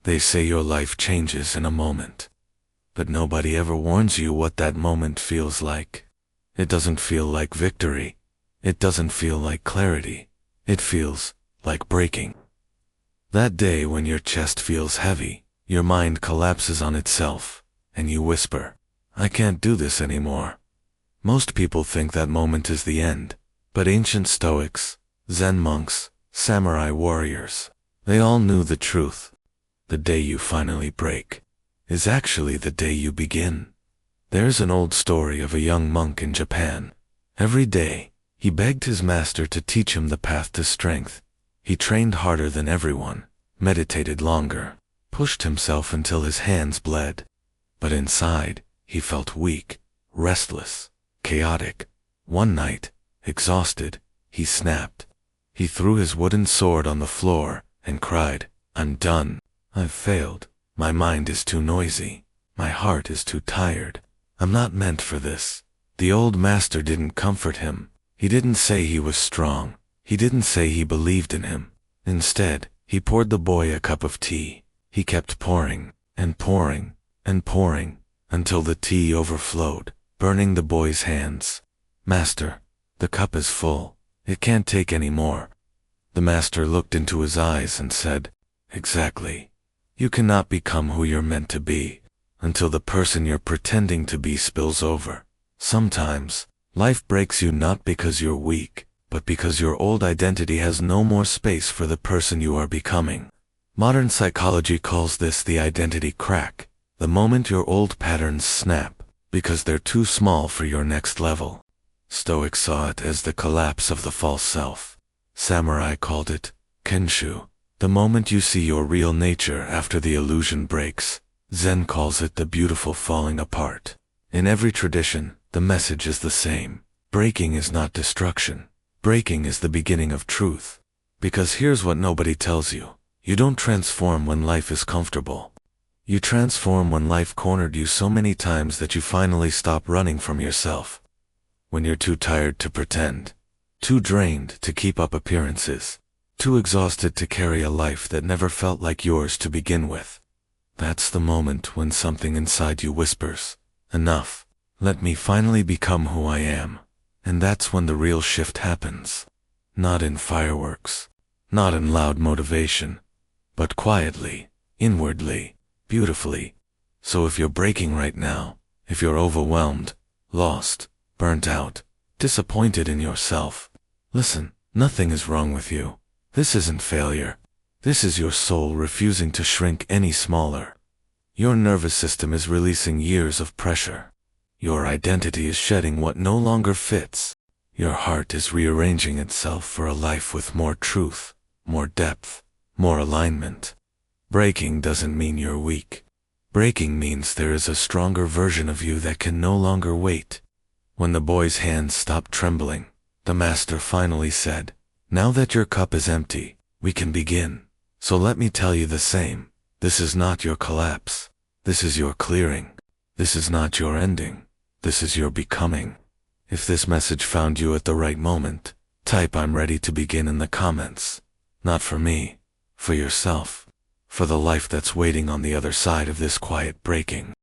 They say your life changes in a moment. But nobody ever warns you what that moment feels like. It doesn't feel like victory. It doesn't feel like clarity. It feels like breaking. That day when your chest feels heavy, your mind collapses on itself, and you whisper, "I can't do this anymore." Most people think that moment is the end, but ancient Stoics, Zen monks, samurai warriors, they all knew the truth. The day you finally break is actually the day you begin. There's an old story of a young monk in Japan. Every day, he begged his master to teach him the path to strength. He trained harder than everyone, meditated longer, pushed himself until his hands bled. But inside, he felt weak, restless, chaotic. One night, exhausted, he snapped. He threw his wooden sword on the floor and cried, "I'm done. I've failed. My mind is too noisy. My heart is too tired. I'm not meant for this." The old master didn't comfort him. He didn't say he was strong. He didn't say he believed in him. Instead, he poured the boy a cup of tea. He kept pouring, and pouring, and pouring, until the tea overflowed, burning the boy's hands. "Master, the cup is full. It can't take any more." The master looked into his eyes and said, "Exactly. You cannot become who you're meant to be until the person you're pretending to be spills over. Sometimes, life breaks you not because you're weak, but because your old identity has no more space for the person you are becoming." Modern psychology calls this the identity crack, the moment your old patterns snap because they're too small for your next level. Stoics saw it as the collapse of the false self. Samurai called it kenshō, the moment you see your real nature after the illusion breaks. Zen calls it the beautiful falling apart. In every tradition, the message is the same. Breaking is not destruction. Breaking is the beginning of truth. Because here's what nobody tells you. You don't transform when life is comfortable. You transform when life cornered you so many times that you finally stop running from yourself. When you're too tired to pretend, too drained to keep up appearances, too exhausted to carry a life that never felt like yours to begin with. That's the moment when something inside you whispers, "Enough. Let me finally become who I am." And that's when the real shift happens. Not in fireworks, not in loud motivation, but quietly, inwardly, beautifully. So if you're breaking right now, if you're overwhelmed, lost, burnt out, disappointed in yourself, listen, nothing is wrong with you. This isn't failure. This is your soul refusing to shrink any smaller. Your nervous system is releasing years of pressure. Your identity is shedding what no longer fits. Your heart is rearranging itself for a life with more truth, more depth, more alignment. Breaking doesn't mean you're weak. Breaking means there is a stronger version of you that can no longer wait. When the boy's hands stopped trembling, the master finally said, "Now that your cup is empty, we can begin. So let me tell you the same. This is not your collapse. This is your clearing. This is not your ending. This is your becoming." If this message found you at the right moment, type "I'm ready to begin" in the comments. Not for me, for yourself, for the life that's waiting on the other side of this quiet breaking.